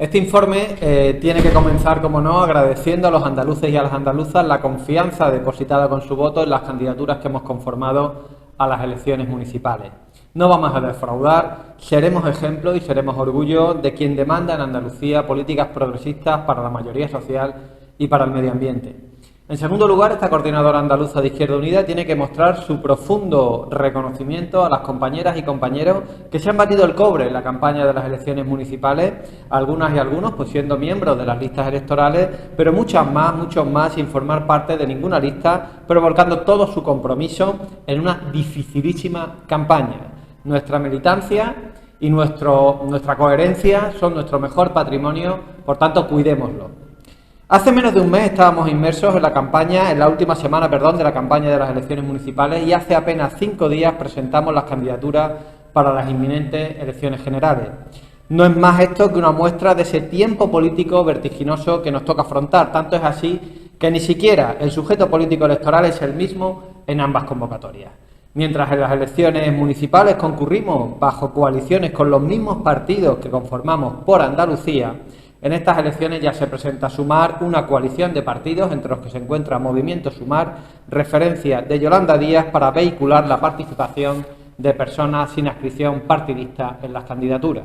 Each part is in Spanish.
Este informe tiene que comenzar, como no, agradeciendo a los andaluces y a las andaluzas la confianza depositada con su voto en las candidaturas que hemos conformado a las elecciones municipales. No vamos a defraudar, seremos ejemplo y seremos orgullo de quien demanda en Andalucía políticas progresistas para la mayoría social y para el medio ambiente. En segundo lugar, esta coordinadora andaluza de Izquierda Unida tiene que mostrar su profundo reconocimiento a las compañeras y compañeros que se han batido el cobre en la campaña de las elecciones municipales, algunas y algunos pues siendo miembros de las listas electorales, pero muchos más sin formar parte de ninguna lista, pero volcando todo su compromiso en una dificilísima campaña. Nuestra militancia y nuestra coherencia son nuestro mejor patrimonio, por tanto, cuidémoslo. Hace menos de un mes estábamos inmersos en la última semana de la campaña de las elecciones municipales y hace apenas 5 días presentamos las candidaturas para las inminentes elecciones generales. No es más esto que una muestra de ese tiempo político vertiginoso que nos toca afrontar. Tanto es así que ni siquiera el sujeto político electoral es el mismo en ambas convocatorias. Mientras en las elecciones municipales concurrimos bajo coaliciones con los mismos partidos que conformamos por Andalucía, en estas elecciones ya se presenta Sumar, una coalición de partidos entre los que se encuentra Movimiento Sumar, referencia de Yolanda Díaz para vehicular la participación de personas sin adscripción partidista en las candidaturas.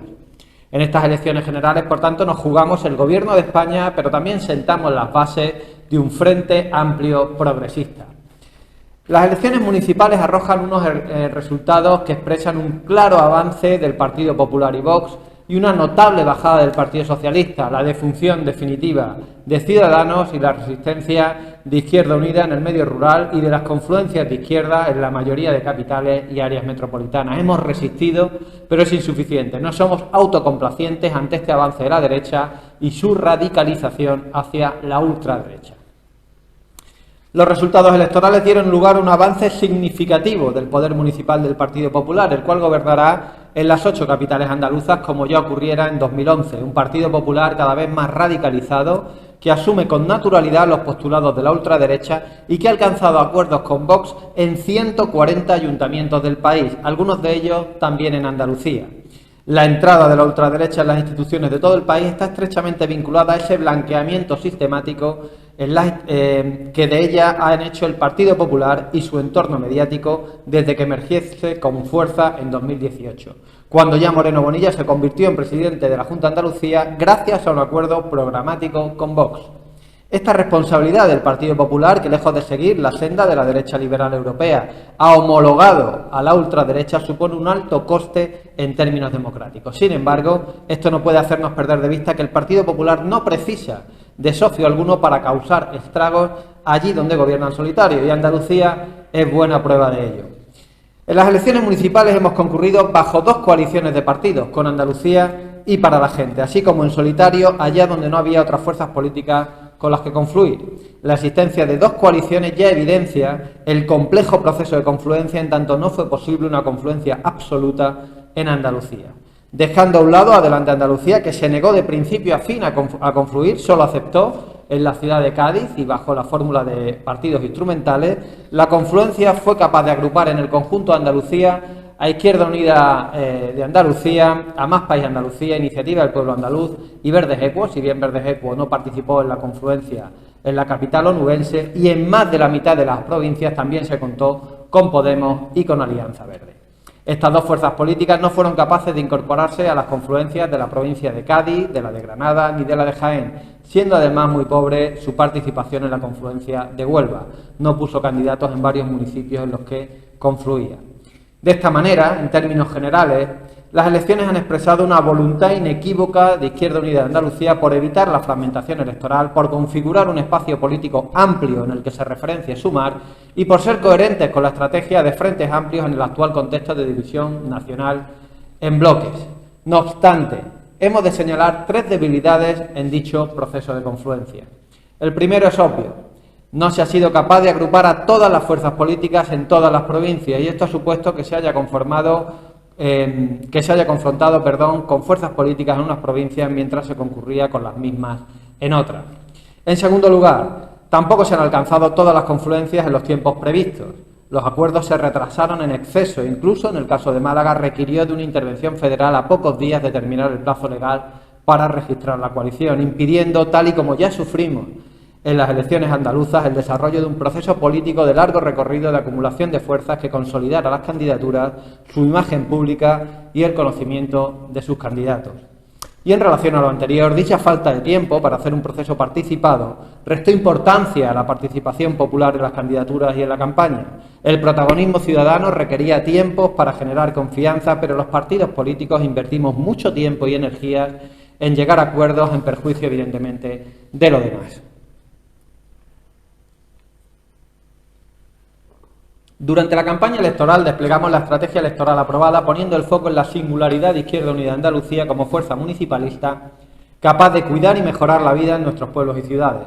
En estas elecciones generales, por tanto, nos jugamos el Gobierno de España, pero también sentamos las bases de un frente amplio progresista. Las elecciones municipales arrojan unos resultados que expresan un claro avance del Partido Popular y Vox y una notable bajada del Partido Socialista, la defunción definitiva de Ciudadanos y la resistencia de Izquierda Unida en el medio rural y de las confluencias de izquierda en la mayoría de capitales y áreas metropolitanas. Hemos resistido, pero es insuficiente. No somos autocomplacientes ante este avance de la derecha y su radicalización hacia la ultraderecha. Los resultados electorales dieron lugar a un avance significativo del poder municipal del Partido Popular, el cual gobernará en las 8 capitales andaluzas como ya ocurriera en 2011. Un Partido Popular cada vez más radicalizado que asume con naturalidad los postulados de la ultraderecha y que ha alcanzado acuerdos con Vox en 140 ayuntamientos del país, algunos de ellos también en Andalucía. La entrada de la ultraderecha en las instituciones de todo el país está estrechamente vinculada a ese blanqueamiento sistemático que de ella han hecho el Partido Popular y su entorno mediático desde que emergiese con fuerza en 2018, cuando ya Moreno Bonilla se convirtió en presidente de la Junta de Andalucía gracias a un acuerdo programático con Vox. Esta responsabilidad del Partido Popular, que lejos de seguir la senda de la derecha liberal europea, ha homologado a la ultraderecha, supone un alto coste en términos democráticos. Sin embargo, esto no puede hacernos perder de vista que el Partido Popular no precisa de socio alguno para causar estragos allí donde gobierna en solitario, y Andalucía es buena prueba de ello. En las elecciones municipales hemos concurrido bajo 2 coaliciones de partidos, con Andalucía y Para la Gente, así como en solitario allá donde no había otras fuerzas políticas con las que confluir. La existencia de 2 coaliciones ya evidencia el complejo proceso de confluencia, en tanto no fue posible una confluencia absoluta en Andalucía. Dejando a un lado Adelante Andalucía, que se negó de principio a fin a confluir, solo aceptó en la ciudad de Cádiz y bajo la fórmula de partidos instrumentales, la confluencia fue capaz de agrupar en el conjunto de Andalucía a Izquierda Unida de Andalucía, a Más País Andalucía, Iniciativa del Pueblo Andaluz y Verdes Equo, si bien Verdes Equo no participó en la confluencia en la capital onubense, y en más de la mitad de las provincias también se contó con Podemos y con Alianza Verde. Estas 2 fuerzas políticas no fueron capaces de incorporarse a las confluencias de la provincia de Cádiz, de la de Granada ni de la de Jaén, siendo además muy pobre su participación en la confluencia de Huelva. No puso candidatos en varios municipios en los que confluía. De esta manera, en términos generales, las elecciones han expresado una voluntad inequívoca de Izquierda Unida de Andalucía por evitar la fragmentación electoral, por configurar un espacio político amplio en el que se referencie Sumar y por ser coherentes con la estrategia de frentes amplios en el actual contexto de división nacional en bloques. No obstante, hemos de señalar 3 debilidades en dicho proceso de confluencia. El primero es obvio. No se ha sido capaz de agrupar a todas las fuerzas políticas en todas las provincias, y esto ha supuesto que se haya confrontado con fuerzas políticas en unas provincias mientras se concurría con las mismas en otras. En segundo lugar, tampoco se han alcanzado todas las confluencias en los tiempos previstos. Los acuerdos se retrasaron en exceso, incluso en el caso de Málaga requirió de una intervención federal a pocos días de terminar el plazo legal para registrar la coalición, impidiendo, tal y como ya sufrimos en las elecciones andaluzas, el desarrollo de un proceso político de largo recorrido de acumulación de fuerzas que consolidara las candidaturas, su imagen pública y el conocimiento de sus candidatos. Y en relación a lo anterior, dicha falta de tiempo para hacer un proceso participado restó importancia a la participación popular en las candidaturas y en la campaña. El protagonismo ciudadano requería tiempos para generar confianza, pero los partidos políticos invertimos mucho tiempo y energías en llegar a acuerdos en perjuicio, evidentemente, de lo demás. Durante la campaña electoral desplegamos la estrategia electoral aprobada poniendo el foco en la singularidad de Izquierda Unida Andalucía como fuerza municipalista capaz de cuidar y mejorar la vida en nuestros pueblos y ciudades.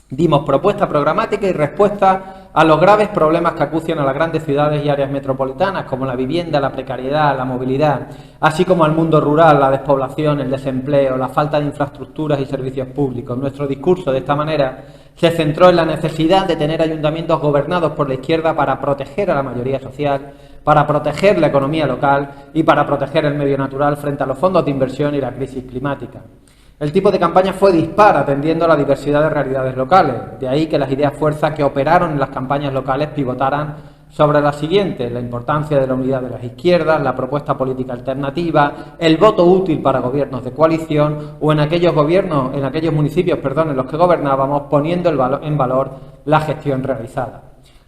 Dimos propuesta programática y respuesta a los graves problemas que acucian a las grandes ciudades y áreas metropolitanas, como la vivienda, la precariedad, la movilidad, así como al mundo rural, la despoblación, el desempleo, la falta de infraestructuras y servicios públicos. Nuestro discurso, de esta manera, se centró en la necesidad de tener ayuntamientos gobernados por la izquierda para proteger a la mayoría social, para proteger la economía local y para proteger el medio natural frente a los fondos de inversión y la crisis climática. El tipo de campaña fue dispar, atendiendo a la diversidad de realidades locales. De ahí que las ideas fuerzas que operaron en las campañas locales pivotaran sobre las siguientes: la importancia de la unidad de las izquierdas, la propuesta política alternativa, el voto útil para gobiernos de coalición o en aquellos municipios en los que gobernábamos, poniendo en valor la gestión realizada.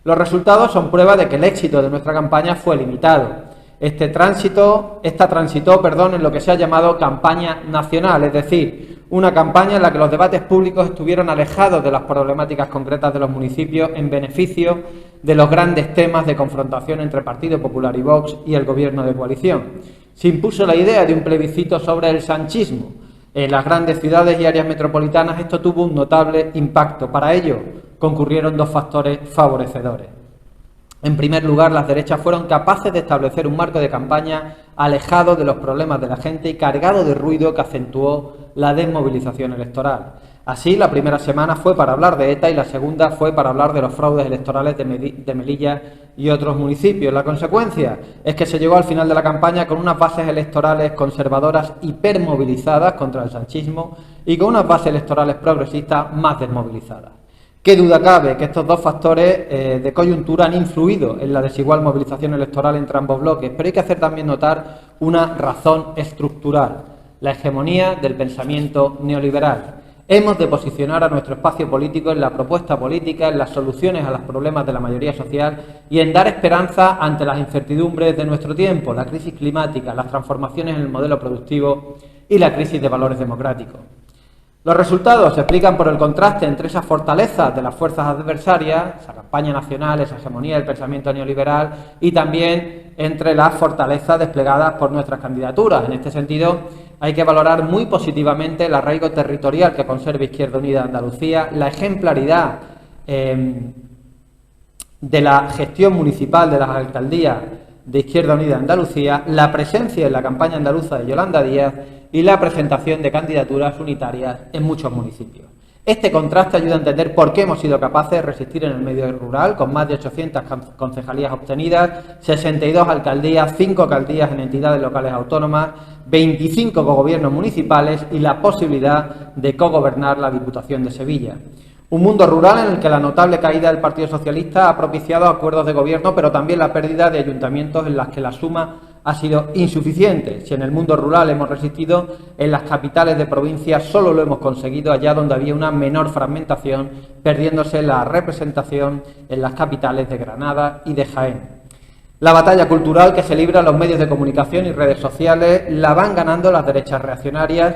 Los resultados son prueba de que el éxito de nuestra campaña fue limitado. Esta transitó en lo que se ha llamado campaña nacional, es decir, una campaña en la que los debates públicos estuvieron alejados de las problemáticas concretas de los municipios en beneficio de los grandes temas de confrontación entre Partido Popular y Vox y el gobierno de coalición. Se impuso la idea de un plebiscito sobre el sanchismo. En las grandes ciudades y áreas metropolitanas esto tuvo un notable impacto. Para ello concurrieron dos factores favorecedores. En primer lugar, las derechas fueron capaces de establecer un marco de campaña alejado de los problemas de la gente y cargado de ruido que acentuó la desmovilización electoral. Así, la primera semana fue para hablar de ETA y la segunda fue para hablar de los fraudes electorales de Melilla y otros municipios. La consecuencia es que se llegó al final de la campaña con unas bases electorales conservadoras hipermovilizadas contra el sanchismo y con unas bases electorales progresistas más desmovilizadas. ¿Qué duda cabe que estos dos factores de coyuntura han influido en la desigual movilización electoral entre ambos bloques? Pero hay que hacer también notar una razón estructural: la hegemonía del pensamiento neoliberal. Hemos de posicionar a nuestro espacio político en la propuesta política, en las soluciones a los problemas de la mayoría social y en dar esperanza ante las incertidumbres de nuestro tiempo, la crisis climática, las transformaciones en el modelo productivo y la crisis de valores democráticos. Los resultados se explican por el contraste entre esas fortalezas de las fuerzas adversarias, esa campaña nacional, esa hegemonía del pensamiento neoliberal, y también entre las fortalezas desplegadas por nuestras candidaturas. En este sentido, hay que valorar muy positivamente el arraigo territorial que conserva Izquierda Unida Andalucía, la ejemplaridad de la gestión municipal de las alcaldías de Izquierda Unida Andalucía, la presencia en la campaña andaluza de Yolanda Díaz y la presentación de candidaturas unitarias en muchos municipios. Este contraste ayuda a entender por qué hemos sido capaces de resistir en el medio rural, con más de 800 concejalías obtenidas, 62 alcaldías, 5 alcaldías en entidades locales autónomas, 25 cogobiernos municipales y la posibilidad de cogobernar la Diputación de Sevilla. Un mundo rural en el que la notable caída del Partido Socialista ha propiciado acuerdos de gobierno, pero también la pérdida de ayuntamientos en las que la suma ha sido insuficiente. Si en el mundo rural hemos resistido, en las capitales de provincia solo lo hemos conseguido allá donde había una menor fragmentación, perdiéndose la representación en las capitales de Granada y de Jaén. La batalla cultural que se libra en los medios de comunicación y redes sociales la van ganando las derechas reaccionarias.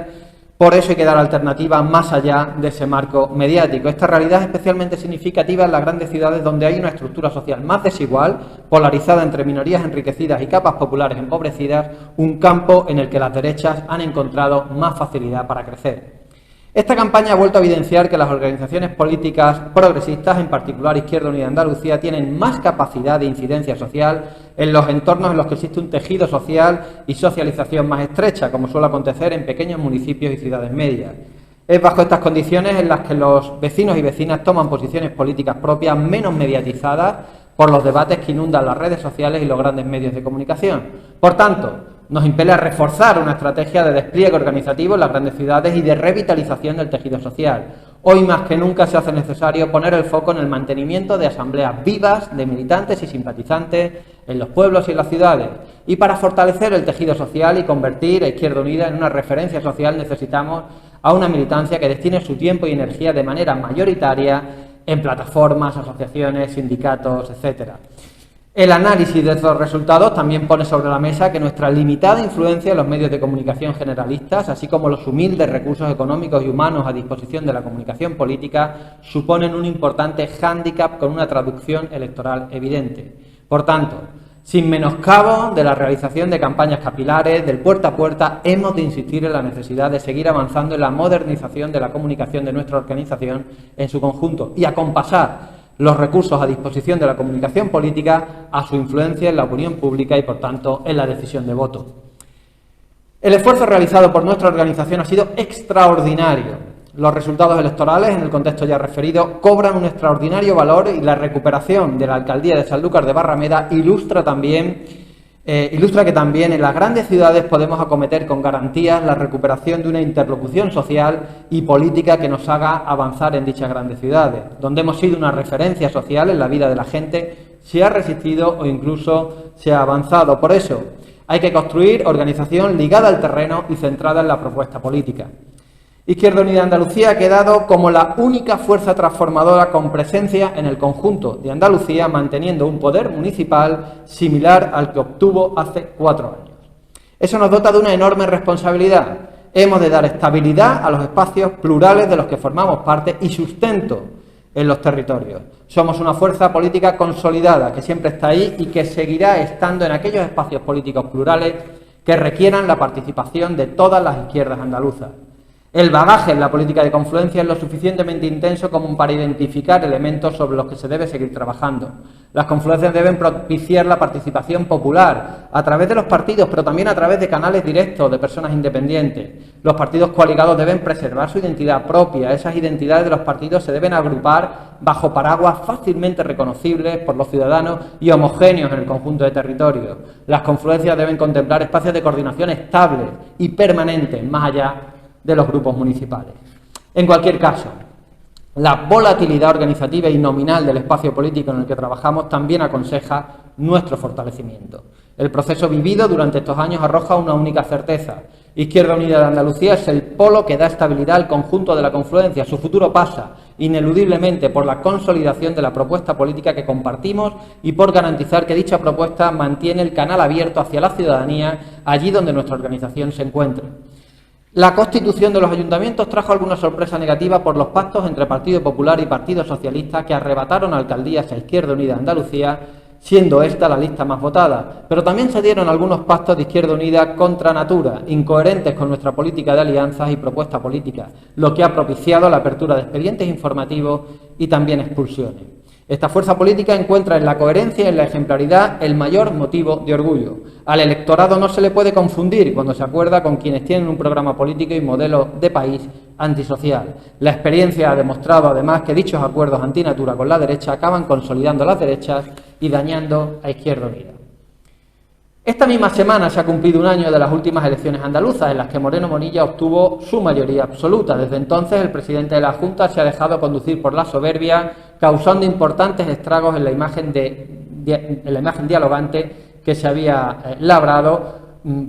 Por eso hay que dar alternativas más allá de ese marco mediático. Esta realidad es especialmente significativa en las grandes ciudades donde hay una estructura social más desigual, polarizada entre minorías enriquecidas y capas populares empobrecidas, un campo en el que las derechas han encontrado más facilidad para crecer. Esta campaña ha vuelto a evidenciar que las organizaciones políticas progresistas, en particular Izquierda Unida Andalucía, tienen más capacidad de incidencia social en los entornos en los que existe un tejido social y socialización más estrecha, como suele acontecer en pequeños municipios y ciudades medias. Es bajo estas condiciones en las que los vecinos y vecinas toman posiciones políticas propias menos mediatizadas por los debates que inundan las redes sociales y los grandes medios de comunicación. Por tanto, nos impele a reforzar una estrategia de despliegue organizativo en las grandes ciudades y de revitalización del tejido social. Hoy más que nunca se hace necesario poner el foco en el mantenimiento de asambleas vivas de militantes y simpatizantes en los pueblos y en las ciudades. Y para fortalecer el tejido social y convertir a Izquierda Unida en una referencia social necesitamos a una militancia que destine su tiempo y energía de manera mayoritaria en plataformas, asociaciones, sindicatos, etcétera. El análisis de estos resultados también pone sobre la mesa que nuestra limitada influencia en los medios de comunicación generalistas, así como los humildes recursos económicos y humanos a disposición de la comunicación política, suponen un importante hándicap con una traducción electoral evidente. Por tanto, sin menoscabo de la realización de campañas capilares, del puerta a puerta, hemos de insistir en la necesidad de seguir avanzando en la modernización de la comunicación de nuestra organización en su conjunto y acompasar los recursos a disposición de la comunicación política a su influencia en la opinión pública y, por tanto, en la decisión de voto. El esfuerzo realizado por nuestra organización ha sido extraordinario. Los resultados electorales, en el contexto ya referido, cobran un extraordinario valor y la recuperación de la alcaldía de Sanlúcar de Barrameda ilustra que también en las grandes ciudades podemos acometer con garantías la recuperación de una interlocución social y política que nos haga avanzar en dichas grandes ciudades, donde hemos sido una referencia social en la vida de la gente, se ha resistido o incluso se ha avanzado. Por eso hay que construir organización ligada al terreno y centrada en la propuesta política. Izquierda Unida de Andalucía ha quedado como la única fuerza transformadora con presencia en el conjunto de Andalucía, manteniendo un poder municipal similar al que obtuvo hace 4 años. Eso nos dota de una enorme responsabilidad. Hemos de dar estabilidad a los espacios plurales de los que formamos parte y sustento en los territorios. Somos una fuerza política consolidada que siempre está ahí y que seguirá estando en aquellos espacios políticos plurales que requieran la participación de todas las izquierdas andaluzas. El bagaje en la política de confluencia es lo suficientemente intenso como para identificar elementos sobre los que se debe seguir trabajando. Las confluencias deben propiciar la participación popular a través de los partidos, pero también a través de canales directos de personas independientes. Los partidos coaligados deben preservar su identidad propia. Esas identidades de los partidos se deben agrupar bajo paraguas fácilmente reconocibles por los ciudadanos y homogéneos en el conjunto de territorios. Las confluencias deben contemplar espacios de coordinación estables y permanentes, más allá de los grupos municipales. En cualquier caso, la volatilidad organizativa y nominal del espacio político en el que trabajamos también aconseja nuestro fortalecimiento. El proceso vivido durante estos años arroja una única certeza. Izquierda Unida de Andalucía es el polo que da estabilidad al conjunto de la confluencia. Su futuro pasa, ineludiblemente, por la consolidación de la propuesta política que compartimos y por garantizar que dicha propuesta mantiene el canal abierto hacia la ciudadanía allí donde nuestra organización se encuentre. La constitución de los ayuntamientos trajo alguna sorpresa negativa por los pactos entre Partido Popular y Partido Socialista que arrebataron alcaldías a Izquierda Unida de Andalucía, siendo esta la lista más votada. Pero también se dieron algunos pactos de Izquierda Unida contra natura, incoherentes con nuestra política de alianzas y propuesta política, lo que ha propiciado la apertura de expedientes informativos y también expulsiones. Esta fuerza política encuentra en la coherencia y en la ejemplaridad el mayor motivo de orgullo. Al electorado no se le puede confundir cuando se acuerda con quienes tienen un programa político y modelo de país antisocial. La experiencia ha demostrado además que dichos acuerdos antinatura con la derecha acaban consolidando las derechas y dañando a Izquierda Unida. Esta misma semana se ha cumplido un año de las últimas elecciones andaluzas en las que Moreno Bonilla obtuvo su mayoría absoluta. Desde entonces el presidente de la Junta se ha dejado conducir por la soberbia, causando importantes estragos en la imagen dialogante que se había labrado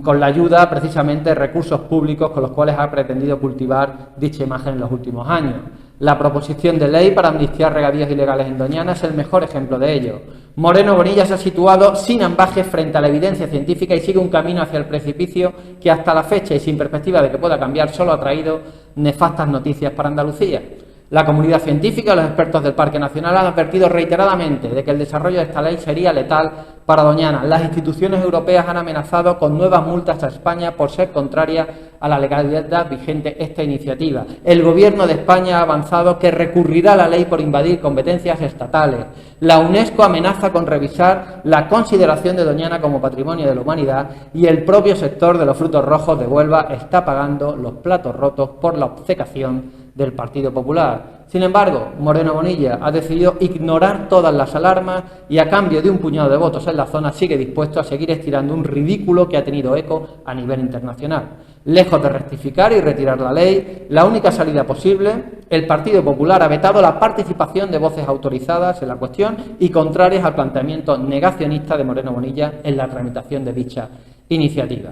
con la ayuda precisamente de recursos públicos con los cuales ha pretendido cultivar dicha imagen en los últimos años. La proposición de ley para amnistiar regadíos ilegales en Doñana es el mejor ejemplo de ello. Moreno Bonilla se ha situado sin ambajes frente a la evidencia científica y sigue un camino hacia el precipicio que hasta la fecha y sin perspectiva de que pueda cambiar solo ha traído nefastas noticias para Andalucía. La comunidad científica y los expertos del Parque Nacional han advertido reiteradamente de que el desarrollo de esta ley sería letal para Doñana. Las instituciones europeas han amenazado con nuevas multas a España por ser contraria a la legalidad vigente esta iniciativa. El Gobierno de España ha avanzado que recurrirá a la ley por invadir competencias estatales. La UNESCO amenaza con revisar la consideración de Doñana como patrimonio de la humanidad y el propio sector de los frutos rojos de Huelva está pagando los platos rotos por la obcecación del Partido Popular. Sin embargo, Moreno Bonilla ha decidido ignorar todas las alarmas y a cambio de un puñado de votos en la zona sigue dispuesto a seguir estirando un ridículo que ha tenido eco a nivel internacional. Lejos de rectificar y retirar la ley, la única salida posible, el Partido Popular ha vetado la participación de voces autorizadas en la cuestión y contrarias al planteamiento negacionista de Moreno Bonilla en la tramitación de dicha iniciativa.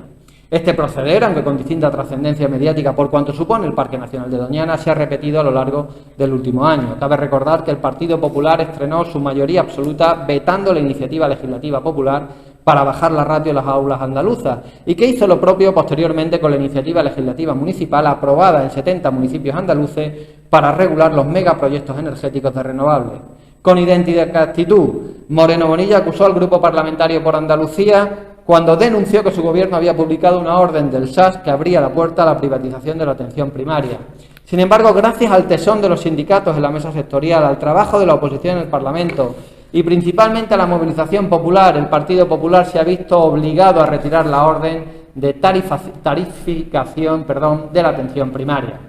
Este proceder, aunque con distinta trascendencia mediática por cuanto supone el Parque Nacional de Doñana, se ha repetido a lo largo del último año. Cabe recordar que el Partido Popular estrenó su mayoría absoluta vetando la iniciativa legislativa popular para bajar la ratio en las aulas andaluzas y que hizo lo propio posteriormente con la iniciativa legislativa municipal aprobada en 70 municipios andaluces para regular los megaproyectos energéticos de renovables. Con idéntica actitud, Moreno Bonilla acusó al Grupo Parlamentario por Andalucía cuando denunció que su gobierno había publicado una orden del SAS que abría la puerta a la privatización de la atención primaria. Sin embargo, gracias al tesón de los sindicatos en la mesa sectorial, al trabajo de la oposición en el Parlamento y principalmente a la movilización popular, el Partido Popular se ha visto obligado a retirar la orden de tarificación de la atención primaria.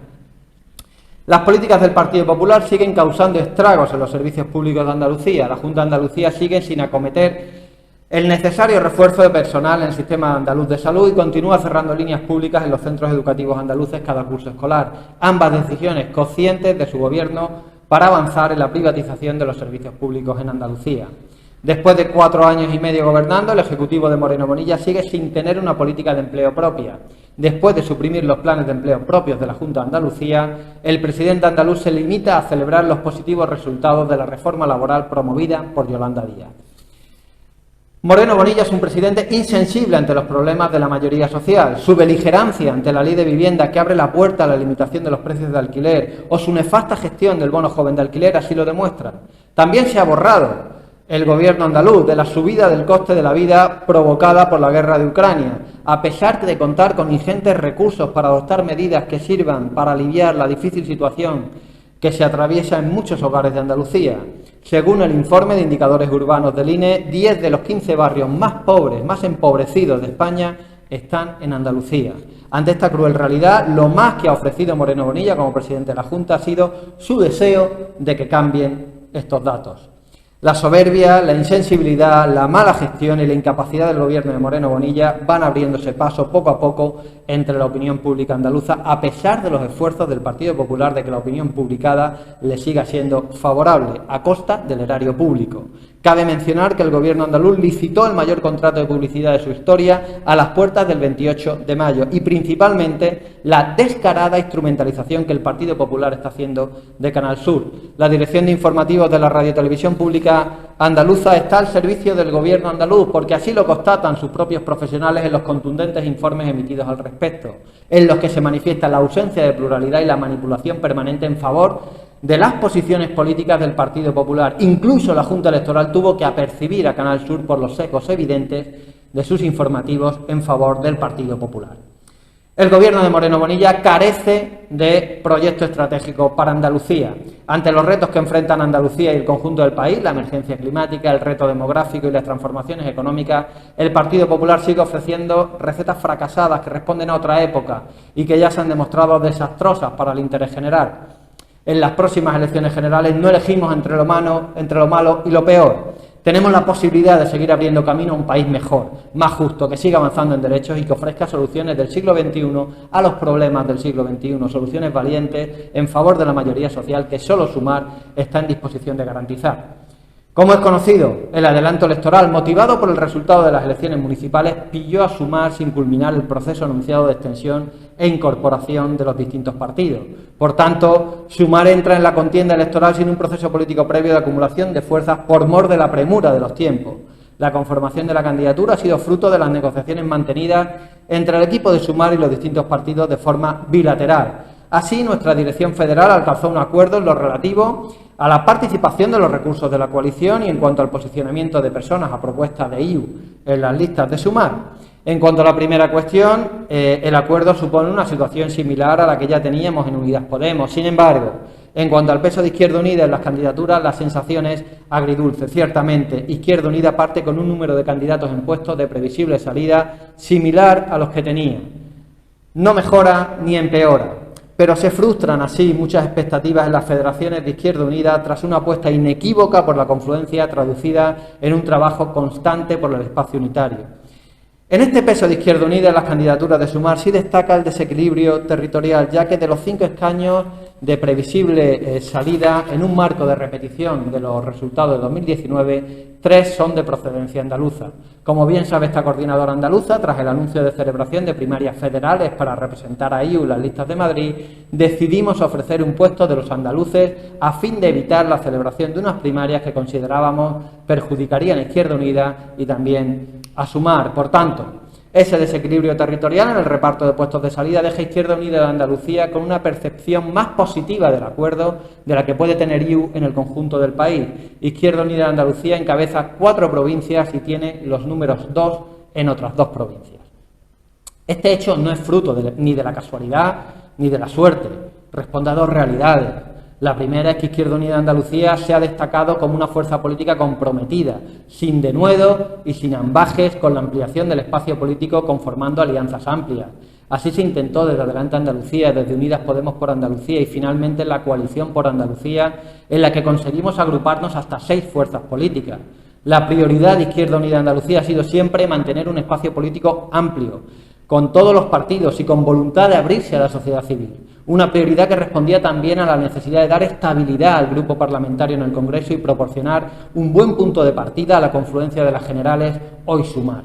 Las políticas del Partido Popular siguen causando estragos en los servicios públicos de Andalucía. La Junta de Andalucía sigue sin acometer el necesario refuerzo de personal en el sistema andaluz de salud y continúa cerrando líneas públicas en los centros educativos andaluces cada curso escolar. Ambas decisiones conscientes de su gobierno para avanzar en la privatización de los servicios públicos en Andalucía. Después de 4 años y medio gobernando, el Ejecutivo de Moreno Bonilla sigue sin tener una política de empleo propia. Después de suprimir los planes de empleo propios de la Junta de Andalucía, el presidente andaluz se limita a celebrar los positivos resultados de la reforma laboral promovida por Yolanda Díaz. Moreno Bonilla es un presidente insensible ante los problemas de la mayoría social. Su beligerancia ante la ley de vivienda que abre la puerta a la limitación de los precios de alquiler o su nefasta gestión del bono joven de alquiler así lo demuestran. También se ha borrado el gobierno andaluz de la subida del coste de la vida provocada por la guerra de Ucrania, a pesar de contar con ingentes recursos para adoptar medidas que sirvan para aliviar la difícil situación que se atraviesa en muchos hogares de Andalucía. Según el informe de indicadores urbanos del INE, 10 de los 15 barrios más pobres, más empobrecidos de España están en Andalucía. Ante esta cruel realidad, lo más que ha ofrecido Moreno Bonilla como presidente de la Junta ha sido su deseo de que cambien estos datos. La soberbia, la insensibilidad, la mala gestión y la incapacidad del gobierno de Moreno Bonilla van abriéndose paso poco a poco entre la opinión pública andaluza, a pesar de los esfuerzos del Partido Popular de que la opinión publicada le siga siendo favorable, a costa del erario público. Cabe mencionar que el gobierno andaluz licitó el mayor contrato de publicidad de su historia a las puertas del 28 de mayo y principalmente la descarada instrumentalización que el Partido Popular está haciendo de Canal Sur. La Dirección de Informativos de la Radio y Televisión Pública Andaluza está al servicio del gobierno andaluz porque así lo constatan sus propios profesionales en los contundentes informes emitidos al respecto, en los que se manifiesta la ausencia de pluralidad y la manipulación permanente en favor de las posiciones políticas del Partido Popular. Incluso la Junta Electoral tuvo que apercibir a Canal Sur por los ecos evidentes de sus informativos en favor del Partido Popular. El gobierno de Moreno Bonilla carece de proyecto estratégico para Andalucía. Ante los retos que enfrentan Andalucía y el conjunto del país, la emergencia climática, el reto demográfico y las transformaciones económicas, el Partido Popular sigue ofreciendo recetas fracasadas que responden a otra época y que ya se han demostrado desastrosas para el interés general. En las próximas elecciones generales no elegimos entre lo malo y lo peor. Tenemos la posibilidad de seguir abriendo camino a un país mejor, más justo, que siga avanzando en derechos y que ofrezca soluciones del siglo XXI a los problemas del siglo XXI, soluciones valientes en favor de la mayoría social que solo Sumar está en disposición de garantizar. Como es conocido, el adelanto electoral, motivado por el resultado de las elecciones municipales, pilló a Sumar sin culminar el proceso anunciado de extensión e incorporación de los distintos partidos. Por tanto, Sumar entra en la contienda electoral sin un proceso político previo de acumulación de fuerzas por mor de la premura de los tiempos. La conformación de la candidatura ha sido fruto de las negociaciones mantenidas entre el equipo de Sumar y los distintos partidos de forma bilateral. Así, nuestra dirección federal alcanzó un acuerdo en lo relativo a la participación de los recursos de la coalición y en cuanto al posicionamiento de personas a propuesta de IU en las listas de Sumar. En cuanto a la primera cuestión, el acuerdo supone una situación similar a la que ya teníamos en Unidas Podemos. Sin embargo, en cuanto al peso de Izquierda Unida en las candidaturas, la sensación es agridulce. Ciertamente, Izquierda Unida parte con un número de candidatos en puestos de previsible salida similar a los que tenía. No mejora ni empeora. pero se frustran así muchas expectativas en las federaciones de Izquierda Unida tras una apuesta inequívoca por la confluencia traducida en un trabajo constante por el espacio unitario. En este peso de Izquierda Unida en las candidaturas de Sumar sí destaca el desequilibrio territorial, ya que de los 5 escaños de previsible salida en un marco de repetición de los resultados de 2019, 3 son de procedencia andaluza. Como bien sabe esta coordinadora andaluza, tras el anuncio de celebración de primarias federales para representar a IU en las listas de Madrid, decidimos ofrecer un puesto de los andaluces a fin de evitar la celebración de unas primarias que considerábamos perjudicarían a Izquierda Unida y también a Sumar. Por tanto, ese desequilibrio territorial en el reparto de puestos de salida deja a Izquierda Unida de Andalucía con una percepción más positiva del acuerdo de la que puede tener IU en el conjunto del país. Izquierda Unida de Andalucía encabeza 4 provincias y tiene los números 2 en otras 2 provincias. Este hecho no es fruto ni de la casualidad ni de la suerte, responde a 2 realidades. La primera es que Izquierda Unida de Andalucía se ha destacado como una fuerza política comprometida, sin denuedo y sin ambajes con la ampliación del espacio político conformando alianzas amplias. Así se intentó desde Adelante Andalucía, desde Unidas Podemos por Andalucía y finalmente la Coalición por Andalucía, en la que conseguimos agruparnos hasta 6 fuerzas políticas. La prioridad de Izquierda Unida de Andalucía ha sido siempre mantener un espacio político amplio, con todos los partidos y con voluntad de abrirse a la sociedad civil. Una prioridad que respondía también a la necesidad de dar estabilidad al grupo parlamentario en el Congreso y proporcionar un buen punto de partida a la confluencia de las generales hoy Sumar.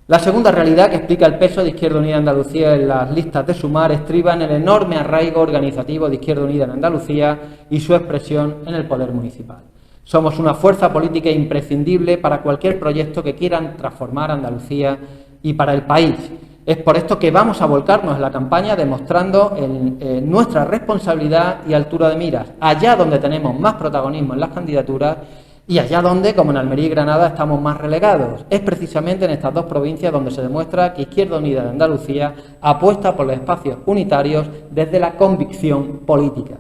La segunda realidad que explica el peso de Izquierda Unida de Andalucía en las listas de Sumar estriba en el enorme arraigo organizativo de Izquierda Unida en Andalucía y su expresión en el poder municipal. Somos una fuerza política imprescindible para cualquier proyecto que quieran transformar Andalucía y para el país. Es por esto que vamos a volcarnos en la campaña demostrando nuestra responsabilidad y altura de miras, allá donde tenemos más protagonismo en las candidaturas y allá donde, como en Almería y Granada, estamos más relegados. Es precisamente en estas 2 provincias donde se demuestra que Izquierda Unida de Andalucía apuesta por los espacios unitarios desde la convicción política.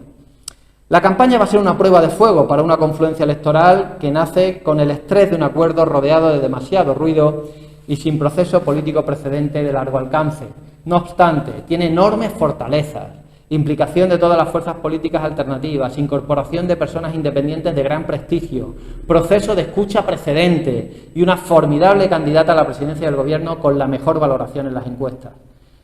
La campaña va a ser una prueba de fuego para una confluencia electoral que nace con el estrés de un acuerdo rodeado de demasiado ruido y sin proceso político precedente de largo alcance. No obstante, tiene enormes fortalezas: implicación de todas las fuerzas políticas alternativas, incorporación de personas independientes de gran prestigio, proceso de escucha precedente y una formidable candidata a la presidencia del Gobierno con la mejor valoración en las encuestas.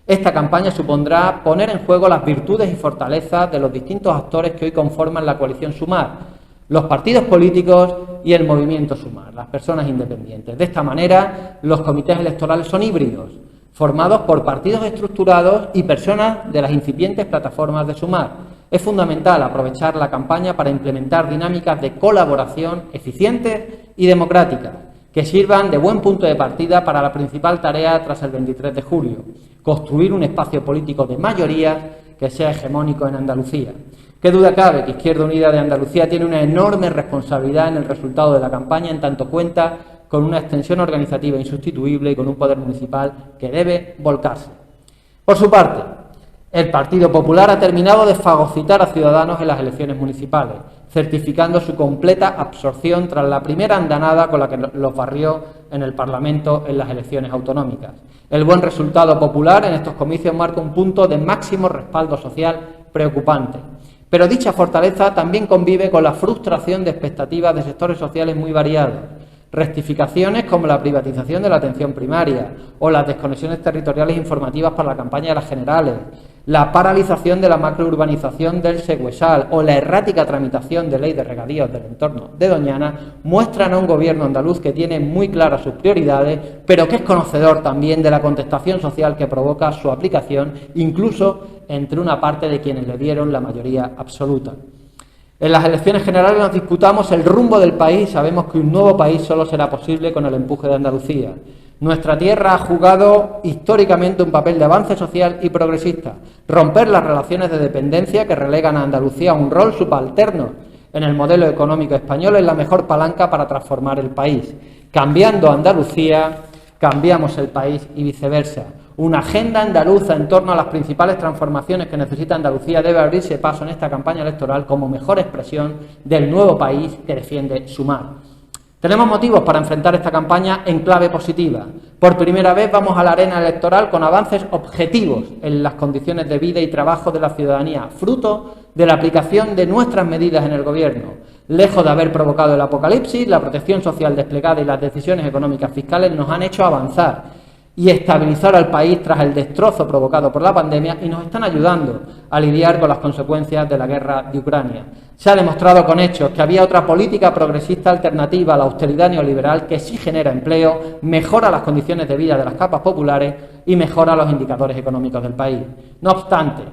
Esta campaña supondrá poner en juego las virtudes y fortalezas de los distintos actores que hoy conforman la coalición Sumar, los partidos políticos y el movimiento Sumar, las personas independientes. De esta manera, los comités electorales son híbridos, formados por partidos estructurados y personas de las incipientes plataformas de Sumar. Es fundamental aprovechar la campaña para implementar dinámicas de colaboración eficientes y democráticas, que sirvan de buen punto de partida para la principal tarea tras el 23 de julio, construir un espacio político de mayoría que sea hegemónico en Andalucía. Qué duda cabe que Izquierda Unida de Andalucía tiene una enorme responsabilidad en el resultado de la campaña, en tanto cuenta con una extensión organizativa insustituible y con un poder municipal que debe volcarse. Por su parte, el Partido Popular ha terminado de fagocitar a Ciudadanos en las elecciones municipales, certificando su completa absorción tras la primera andanada con la que los barrió en el Parlamento en las elecciones autonómicas. El buen resultado popular en estos comicios marca un punto de máximo respaldo social preocupante. Pero dicha fortaleza también convive con la frustración de expectativas de sectores sociales muy variados. Rectificaciones como la privatización de la atención primaria o las desconexiones territoriales informativas para la campaña de las generales, la paralización de la macrourbanización del Següesal o la errática tramitación de ley de regadíos del entorno de Doñana muestran a un gobierno andaluz que tiene muy claras sus prioridades, pero que es conocedor también de la contestación social que provoca su aplicación, incluso entre una parte de quienes le dieron la mayoría absoluta. En las elecciones generales nos disputamos el rumbo del país y sabemos que un nuevo país solo será posible con el empuje de Andalucía. Nuestra tierra ha jugado históricamente un papel de avance social y progresista. Romper las relaciones de dependencia que relegan a Andalucía a un rol subalterno en el modelo económico español es la mejor palanca para transformar el país. Cambiando Andalucía, cambiamos el país y viceversa. Una agenda andaluza en torno a las principales transformaciones que necesita Andalucía debe abrirse paso en esta campaña electoral como mejor expresión del nuevo país que defiende Sumar. Tenemos motivos para enfrentar esta campaña en clave positiva. Por primera vez vamos a la arena electoral con avances objetivos en las condiciones de vida y trabajo de la ciudadanía, fruto de la aplicación de nuestras medidas en el Gobierno. Lejos de haber provocado el apocalipsis, la protección social desplegada y las decisiones económicas fiscales nos han hecho avanzar y estabilizar al país tras el destrozo provocado por la pandemia y nos están ayudando a lidiar con las consecuencias de la guerra de Ucrania. Se ha demostrado con hechos que había otra política progresista alternativa a la austeridad neoliberal que sí genera empleo, mejora las condiciones de vida de las capas populares y mejora los indicadores económicos del país. No obstante,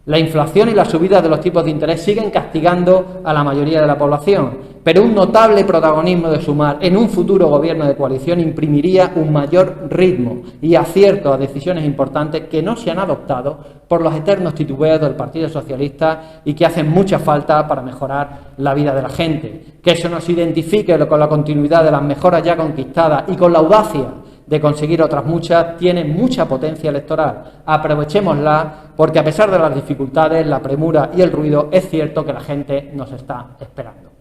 la inflación y la subida de los tipos de interés siguen castigando a la mayoría de la población, pero un notable protagonismo de Sumar en un futuro gobierno de coalición imprimiría un mayor ritmo y acierto a decisiones importantes que no se han adoptado por los eternos titubeos del Partido Socialista y que hacen mucha falta para mejorar la vida de la gente. Que eso nos identifique con la continuidad de las mejoras ya conquistadas y con la audacia de conseguir otras muchas, tiene mucha potencia electoral. Aprovechémosla, porque a pesar de las dificultades, la premura y el ruido, es cierto que la gente nos está esperando.